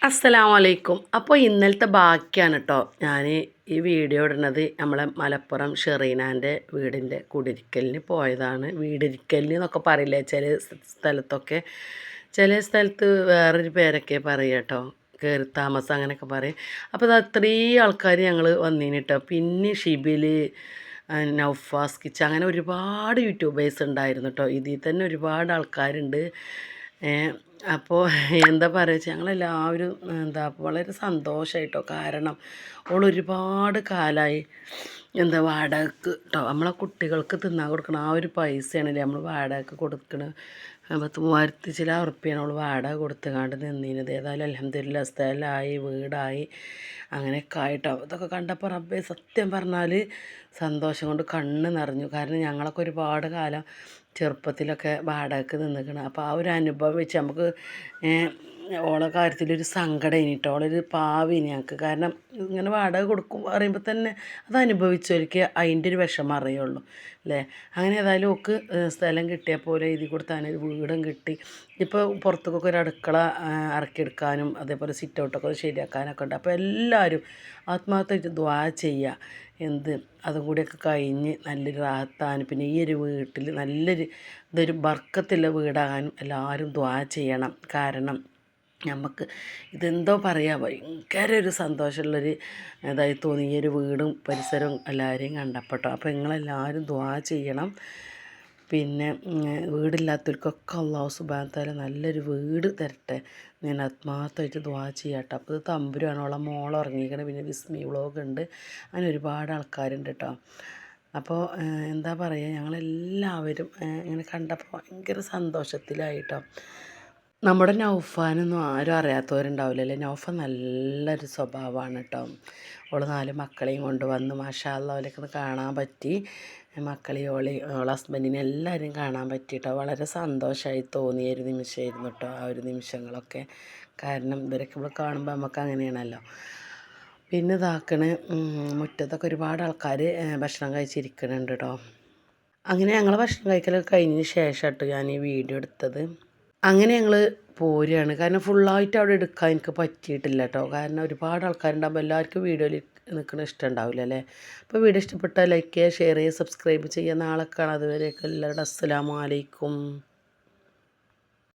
അസ്സലാമലൈക്കും. അപ്പോൾ ഇന്നലത്തെ ബാക്കിയാണ് കേട്ടോ ഞാൻ ഈ വീഡിയോ ഇടുന്നത്. നമ്മളെ മലപ്പുറം ഷെറീനാൻ്റെ വീടിൻ്റെ കുടിരിക്കലിന് പോയതാണ്. വീടിരിക്കലിന് എന്നൊക്കെ പറയില്ലേ ചില സ്ഥലത്തൊക്കെ, ചില സ്ഥലത്ത് വേറൊരു പേരൊക്കെ പറയുക കേട്ടോ, കയറി താമസം അങ്ങനെയൊക്കെ പറയും. അപ്പോൾ അത് അത്രയും ആൾക്കാർ ഞങ്ങൾ വന്നീന് കേട്ടോ. പിന്നെ ഷിബിൽ, നൗഫാസ് കിച്ച, അങ്ങനെ ഒരുപാട് യൂട്യൂബേഴ്സ് ഉണ്ടായിരുന്നു കേട്ടോ. ഇതിൽ തന്നെ ഒരുപാട് ആൾക്കാരുണ്ട്. അപ്പോൾ എന്താ പറയുക വെച്ചാൽ ഞങ്ങളെല്ലാവരും വളരെ സന്തോഷമായിട്ടോ. കാരണം ഒരുപാട് കാലമായി വാടകക്ക് കേട്ടോ, നമ്മളെ കുട്ടികൾക്ക് തിന്നാൻ കൊടുക്കണം ആ ഒരു പൈസയാണല്ലേ നമ്മൾ വാടകക്ക് കൊടുക്കണത്. 30,000 ചില ഉറുപ്പ്യാണ് അവൾ വാടക കൊടുത്തുകൊണ്ട് നിന്നീനത്. ഏതായാലും അൽഹംദുലില്ലാ സ്ഥലമായി, വീടായി, അങ്ങനെയൊക്കെ ആയിട്ടോ. ഇതൊക്കെ കണ്ടപ്പോൾ റബ്ബേ സത്യം പറഞ്ഞാൽ സന്തോഷം കൊണ്ട് കണ്ണ് നിറഞ്ഞു. കാരണം ഞങ്ങളൊക്കെ ഒരുപാട് കാലം ചെറുപ്പത്തിലൊക്കെ വാടകയ്ക്ക് നിന്നിക്കണം. അപ്പോൾ ആ ഒരു അനുഭവം വെച്ച് നമുക്ക് ഓളെ കാര്യത്തിലൊരു സങ്കടം ഇനിട്ടോ. ഓളൊരു പാവിനി ഞങ്ങൾക്ക്. കാരണം ഇങ്ങനെ വാടക കൊടുക്കും പറയുമ്പോൾ തന്നെ അത് അനുഭവിച്ചവർക്ക് അതിൻ്റെ ഒരു വിഷമം അറിയുള്ളൂ അല്ലേ. അങ്ങനെ ഏതായാലും ഓക്ക് സ്ഥലം കിട്ടിയ പോലെ എഴുതി കൊടുത്താൽ ഒരു വീടും കിട്ടി. ഇപ്പോൾ പുറത്തേക്കൊക്കെ ഒരു അടുക്കള ഇറക്കിയെടുക്കാനും അതേപോലെ സിറ്റ് ഔട്ടൊക്കെ ശരിയാക്കാനൊക്കെ ഉണ്ട്. അപ്പോൾ എല്ലാവരും ആത്മാർത്ഥമായിട്ട് ദുആ ചെയ്യുക. അതും കൂടിയൊക്കെ കഴിഞ്ഞ് നല്ലൊരു റാഹത്താനും പിന്നെ ഈ ഒരു വീട്ടിൽ ഇതൊരു ബർക്കത്തുള്ള വീടാകാനും എല്ലാവരും ദുആ ചെയ്യണം. കാരണം നമുക്ക് ഇതെന്തോ പറയുക, ഭയങ്കര ഒരു സന്തോഷമുള്ളൊരു ഇതായി തോന്നി ഈ ഒരു വീടും പരിസരവും എല്ലാവരെയും കണ്ടപ്പെട്ടോ. അപ്പോൾ നിങ്ങളെല്ലാവരും ദുആ ചെയ്യണം. പിന്നെ വീടില്ലാത്തവർക്കൊക്കെ അല്ലാഹു സുബ്ഹാനഹു വ തആല നല്ലൊരു വീട് തരട്ടെ. ഞാൻ ആത്മാർത്ഥമായിട്ട് ദുആ ചെയ്യാട്ടോ. അപ്പോൾ ഇത് തമ്പുരാണ്, ഓളെ മോൾ ഉറങ്ങിയിരിക്കണം. പിന്നെ വിസ്മി വ്ളോഗ് ഉണ്ട്, അങ്ങനെ ഒരുപാട് ആൾക്കാരുണ്ട് കേട്ടോ. അപ്പോൾ എന്താ പറയുക, ഞങ്ങളെല്ലാവരും ഇങ്ങനെ കണ്ടപ്പോൾ ഭയങ്കര സന്തോഷത്തിലായിട്ടോ. നമ്മുടെ നൗഫാനൊന്നും ആരും അറിയാത്തവരുണ്ടാവില്ലല്ലേ. നൗഫാൻ നല്ലൊരു സ്വഭാവമാണ് കേട്ടോ. ഓള് 4 മക്കളെയും കൊണ്ട് വന്ന് മാഷാ അല്ലാഹ് അവരൊക്കെ ഒന്ന് കാണാൻ പറ്റി. മക്കളെയും ഓളെ ഹസ്ബൻഡിനെ എല്ലാവരെയും കാണാൻ പറ്റിയിട്ടോ. വളരെ സന്തോഷമായി തോന്നിയ ഒരു നിമിഷമായിരുന്നു കേട്ടോ ആ ഒരു നിമിഷങ്ങളൊക്കെ. കാരണം ഇവരൊക്കെ ഇവിടെ കാണുമ്പോൾ നമുക്ക് അങ്ങനെയാണല്ലോ. പിന്നെ ഇതാക്കണ മുറ്റത്തൊക്കെ ഒരുപാട് ആൾക്കാർ ഭക്ഷണം കഴിച്ചിരിക്കുന്നുണ്ട് കേട്ടോ. അങ്ങനെ ഞങ്ങൾ ഭക്ഷണം കഴിക്കലൊക്കെ കഴിഞ്ഞതിന് ശേഷം കേട്ടോ ഞാൻ ഈ വീഡിയോ എടുത്തത്. അങ്ങനെ ഞങ്ങൾ പോരുകയാണ്. കാരണം ഫുള്ളായിട്ട് അവിടെ എടുക്കാൻ എനിക്ക് പറ്റിയിട്ടില്ല കേട്ടോ. കാരണം ഒരുപാട് ആൾക്കാരുണ്ടാകുമ്പോൾ എല്ലാവർക്കും വീഡിയോയിൽ നിൽക്കണ ഇഷ്ടം ഉണ്ടാവില്ല അല്ലേ. അപ്പോൾ വീഡിയോ ഇഷ്ടപ്പെട്ടാൽ ലൈക്ക് ചെയ്യുക, ഷെയർ ചെയ്യുക, സബ്സ്ക്രൈബ് ചെയ്യുക. നാളെ കാണാം. അതുവരെയൊക്കെ എല്ലാവരുടെ അസ്സലാമു അലൈക്കും.